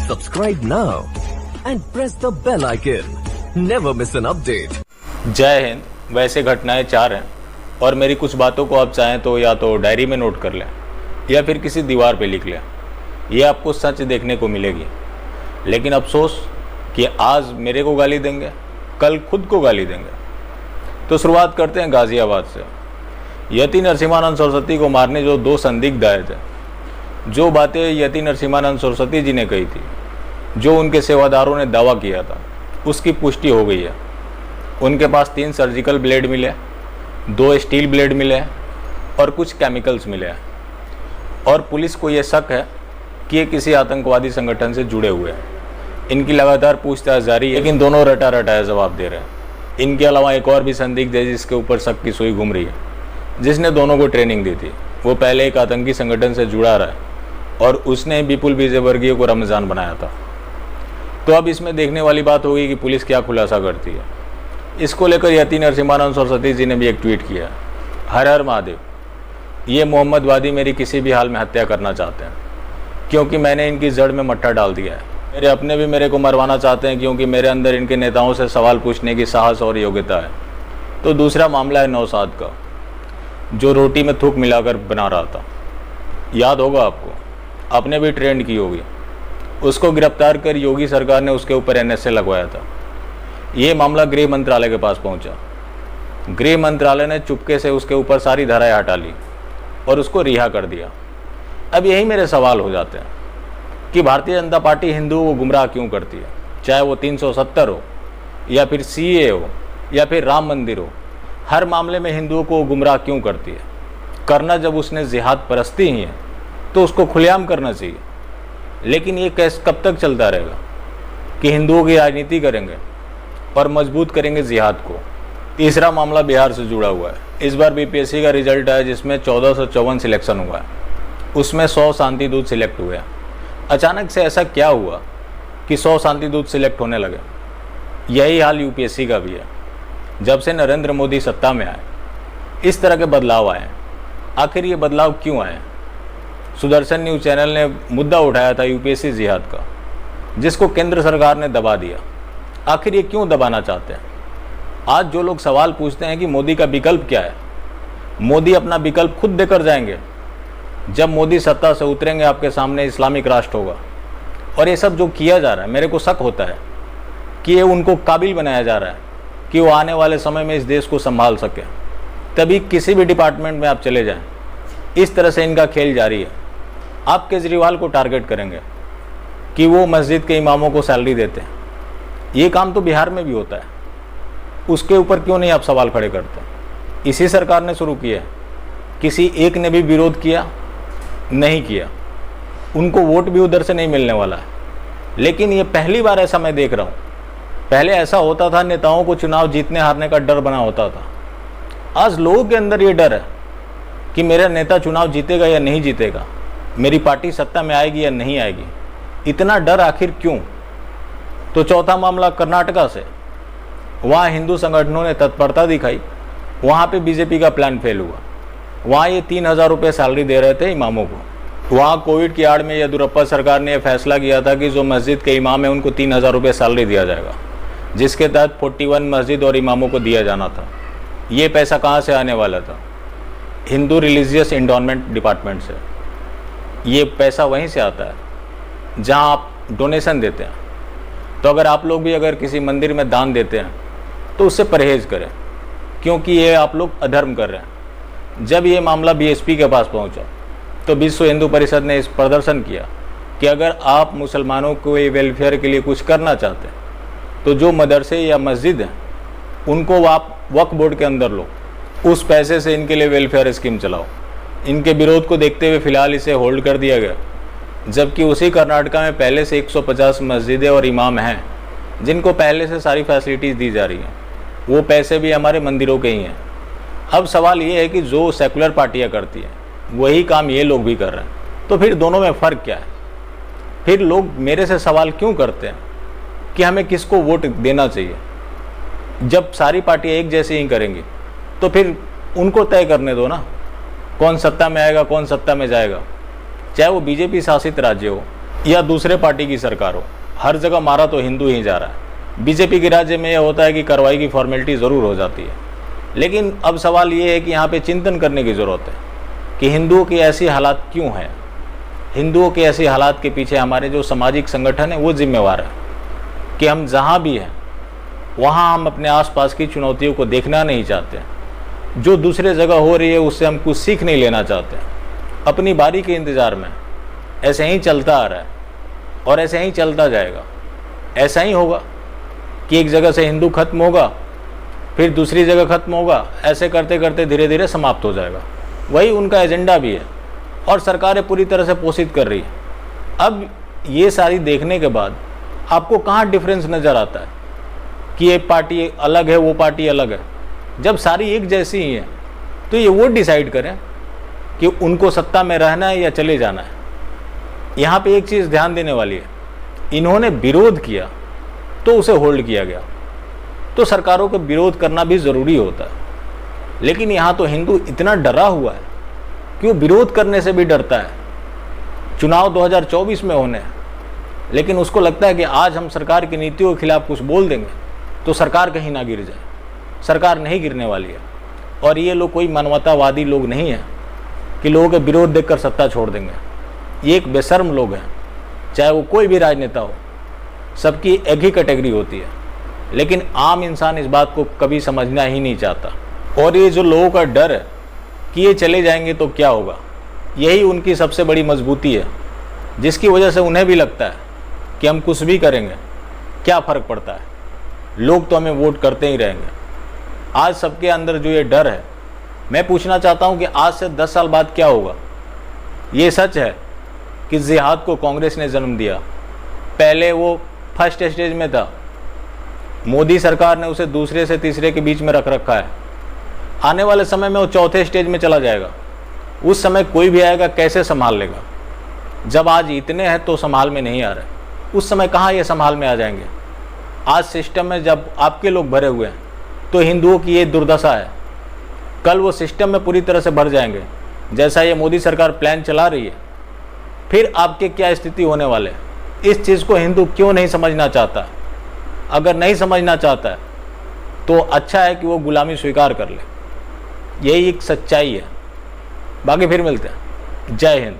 Subscribe now and press the bell icon. Never miss an update. जय हिंद। वैसे घटनाएं 4 हैं और मेरी कुछ बातों को आप चाहें तो या तो डायरी में नोट कर लें या फिर किसी दीवार पे लिख लें। ये आपको सच देखने को मिलेगी। लेकिन अफसोस कि आज मेरे को गाली देंगे, कल खुद को गाली देंगे। तो शुरुआत करते हैं गाज़ियाबाद से। यति नरसिम्हानंद सरस्वती को मारने जो 2 संदिग्ध आए थे, जो बातें यति नरसिम्हानंद सरस्वती जी ने कही थी, जो उनके सेवादारों ने दावा किया था, उसकी पुष्टि हो गई है। उनके पास 3 सर्जिकल ब्लेड मिले, 2 स्टील ब्लेड मिले और कुछ केमिकल्स मिले हैं। और पुलिस को ये शक है कि ये किसी आतंकवादी संगठन से जुड़े हुए हैं। इनकी लगातार पूछताछ जारी है, लेकिन दोनों रटा रटाया जवाब दे रहे हैं। इनके अलावा एक और भी संदिग्ध है जिसके ऊपर शक की सुई घूम रही है, जिसने दोनों को ट्रेनिंग दी थी। वो पहले एक आतंकी संगठन से जुड़ा रहा है और उसने विपुल विजयवर्गीय को रमजान बनाया था। तो अब इसमें देखने वाली बात होगी कि पुलिस क्या खुलासा करती है। इसको लेकर यति नरसिम्हानंद सरस्वती जी ने भी एक ट्वीट किया, हर हर महादेव, ये मोहम्मदवादी मेरी किसी भी हाल में हत्या करना चाहते हैं क्योंकि मैंने इनकी जड़ में मट्टा डाल दिया है। मेरे अपने भी मेरे को मरवाना चाहते हैं क्योंकि मेरे अंदर इनके नेताओं से सवाल पूछने की साहस और योग्यता है। तो दूसरा मामला है नौशाद का, जो रोटी में थूक मिलाकर बना रहा था। याद होगा आपको, आपने भी ट्रेंड की होगी। उसको गिरफ्तार कर योगी सरकार ने उसके ऊपर NSA लगवाया था। ये मामला गृह मंत्रालय के पास पहुंचा। गृह मंत्रालय ने चुपके से उसके ऊपर सारी धाराएं हटा ली और उसको रिहा कर दिया। अब यही मेरे सवाल हो जाते हैं कि भारतीय जनता पार्टी हिंदुओं को गुमराह क्यों करती है, चाहे वो 370 हो या फिर CAA हो या फिर राम मंदिर हो। हर मामले में हिंदुओं को गुमराह क्यों करती है? करना जब उसने जिहाद परस्ती ही है तो उसको खुलेआम करना चाहिए। लेकिन ये कैसे कब तक चलता रहेगा कि हिंदुओं की राजनीति करेंगे और मजबूत करेंगे जिहाद को। तीसरा मामला बिहार से जुड़ा हुआ है। इस बार BPSC का रिजल्ट आया जिसमें 1454 सिलेक्शन हुआ है। उसमें 100 शांति दूत सिलेक्ट हुए हैं। अचानक से ऐसा क्या हुआ कि 100 शांति दूत सिलेक्ट होने लगे? यही हाल UPSC का भी है। जब से नरेंद्र मोदी सत्ता में आए, इस तरह के बदलाव आए। आखिर ये बदलाव क्यों आए? सुदर्शन न्यूज़ चैनल ने मुद्दा उठाया था UPSC जिहाद का, जिसको केंद्र सरकार ने दबा दिया। आखिर ये क्यों दबाना चाहते हैं? आज जो लोग सवाल पूछते हैं कि मोदी का विकल्प क्या है, मोदी अपना विकल्प खुद देकर जाएंगे। जब मोदी सत्ता से उतरेंगे आपके सामने इस्लामिक राष्ट्र होगा। और ये सब जो किया जा रहा है, मेरे को शक होता है कि ये उनको काबिल बनाया जा रहा है कि वो आने वाले समय में इस देश को संभाल सके। तभी किसी भी डिपार्टमेंट में आप चले जाएं, इस तरह से इनका खेल जारी है। आप केजरीवाल को टारगेट करेंगे कि वो मस्जिद के इमामों को सैलरी देते हैं। ये काम तो बिहार में भी होता है। उसके ऊपर क्यों नहीं आप सवाल खड़े करते? इसी सरकार ने शुरू किया है। किसी एक ने भी विरोध किया? नहीं किया। उनको वोट भी उधर से नहीं मिलने वाला है। लेकिन ये पहली बार ऐसा मैं देख रहा हूँ। पहले ऐसा होता था, नेताओं को चुनाव जीतने हारने का डर बना होता था। आज लोगों के अंदर ये डर है कि मेरा नेता चुनाव जीतेगा या नहीं जीतेगा, मेरी पार्टी सत्ता में आएगी या नहीं आएगी। इतना डर आखिर क्यों? तो चौथा मामला कर्नाटका से। वहाँ हिंदू संगठनों ने तत्परता दिखाई। वहाँ पे BJP का प्लान फेल हुआ। वहाँ ये 3000 रुपये सैलरी दे रहे थे इमामों को। वहाँ कोविड की आड़ में येदियुरप्पा सरकार ने यह फैसला किया था कि जो मस्जिद के इमाम हैं उनको 3000 रुपये सैलरी दिया जाएगा, जिसके तहत 41 मस्जिद और इमामों को दिया जाना था। ये पैसा कहाँ से आने वाला था? हिंदू रिलीजियस एंडोमेंट डिपार्टमेंट से। ये पैसा वहीं से आता है जहाँ आप डोनेशन देते हैं। तो अगर आप लोग भी अगर किसी मंदिर में दान देते हैं तो उससे परहेज करें, क्योंकि ये आप लोग अधर्म कर रहे हैं। जब ये मामला BSP के पास पहुंचा तो विश्व हिंदू परिषद ने इस प्रदर्शन किया कि अगर आप मुसलमानों को वेलफेयर के लिए कुछ करना चाहते हैं तो जो मदरसे या मस्जिद हैं उनको आप वक्फ बोर्ड के अंदर लो, उस पैसे से इनके लिए वेलफेयर स्कीम चलाओ। इनके विरोध को देखते हुए फिलहाल इसे होल्ड कर दिया गया। जबकि उसी कर्नाटका में पहले से 150 मस्जिदें और इमाम हैं जिनको पहले से सारी फैसिलिटीज़ दी जा रही हैं। वो पैसे भी हमारे मंदिरों के ही हैं। अब सवाल ये है कि जो सेकुलर पार्टियां करती हैं वही काम ये लोग भी कर रहे हैं। तो फिर दोनों में फ़र्क क्या है? फिर लोग मेरे से सवाल क्यों करते हैं कि हमें किसको वोट देना चाहिए? जब सारी पार्टियां एक जैसी ही करेंगी तो फिर उनको तय करने दो ना, कौन सत्ता में आएगा, कौन सत्ता में जाएगा। चाहे वो BJP शासित राज्य हो या दूसरे पार्टी की सरकार हो, हर जगह मारा तो हिंदू ही जा रहा है। बीजेपी के राज्य में यह होता है कि कार्रवाई की फॉर्मेलिटी ज़रूर हो जाती है, लेकिन अब सवाल ये है कि यहाँ पे चिंतन करने की ज़रूरत है कि हिंदुओं की ऐसी हालात क्यों हैं। हिंदुओं के ऐसी हालात के पीछे हमारे जो सामाजिक संगठन है वो जिम्मेवार है कि हम जहाँ भी हैं वहाँ हम अपने आसपास की चुनौतियों को देखना नहीं चाहते। जो दूसरे जगह हो रही है उससे हम कुछ सीख नहीं लेना चाहते। अपनी बारी के इंतज़ार में ऐसे ही चलता आ रहा है और ऐसे ही चलता जाएगा। ऐसा ही होगा कि एक जगह से हिंदू खत्म होगा, फिर दूसरी जगह खत्म होगा, ऐसे करते करते धीरे धीरे समाप्त हो जाएगा। वही उनका एजेंडा भी है और सरकारें पूरी तरह से पोषित कर रही है। अब ये सारी देखने के बाद आपको कहाँ डिफरेंस नज़र आता है कि ये पार्टी अलग है, वो पार्टी अलग है? जब सारी एक जैसी ही है तो ये वो डिसाइड करें कि उनको सत्ता में रहना है या चले जाना है। यहाँ पे एक चीज़ ध्यान देने वाली है, इन्होंने विरोध किया तो उसे होल्ड किया गया। तो सरकारों को विरोध करना भी ज़रूरी होता है, लेकिन यहाँ तो हिंदू इतना डरा हुआ है कि वो विरोध करने से भी डरता है। चुनाव 2024 में होने हैं, लेकिन उसको लगता है कि आज हम सरकार की नीतियों के खिलाफ कुछ बोल देंगे तो सरकार कहीं ना गिर जाए। सरकार नहीं गिरने वाली है और ये लोग कोई मानवतावादी लोग नहीं हैं कि लोगों के विरोध देखकर सत्ता छोड़ देंगे। ये एक बेशर्म लोग हैं, चाहे वो कोई भी राजनेता हो, सबकी एक ही कैटेगरी होती है, लेकिन आम इंसान इस बात को कभी समझना ही नहीं चाहता। और ये जो लोगों का डर है कि ये चले जाएंगे तो क्या होगा, यही उनकी सबसे बड़ी मजबूती है, जिसकी वजह से उन्हें भी लगता है कि हम कुछ भी करेंगे क्या फ़र्क पड़ता है, लोग तो हमें वोट करते ही रहेंगे। आज सबके अंदर जो ये डर है, मैं पूछना चाहता हूँ कि आज से 10 साल बाद क्या होगा। ये सच है कि जिहाद को कांग्रेस ने जन्म दिया, पहले वो फर्स्ट स्टेज में था, मोदी सरकार ने उसे दूसरे से तीसरे के बीच में रख रखा है। आने वाले समय में वो चौथे स्टेज में चला जाएगा। उस समय कोई भी आएगा कैसे संभाल लेगा? जब आज इतने हैं तो संभाल में नहीं आ रहे, उस समय कहाँ ये संभाल में आ जाएंगे? आज सिस्टम में जब आपके लोग भरे हुए हैं तो हिंदुओं की ये दुर्दशा है, कल वो सिस्टम में पूरी तरह से भर जाएंगे जैसा ये मोदी सरकार प्लान चला रही है। फिर आपके क्या स्थिति होने वाले? इस चीज़ को हिंदू क्यों नहीं समझना चाहता? अगर नहीं समझना चाहता है तो अच्छा है कि वो गुलामी स्वीकार कर ले, यही एक सच्चाई है। बाकी फिर मिलते हैं। जय हिंद।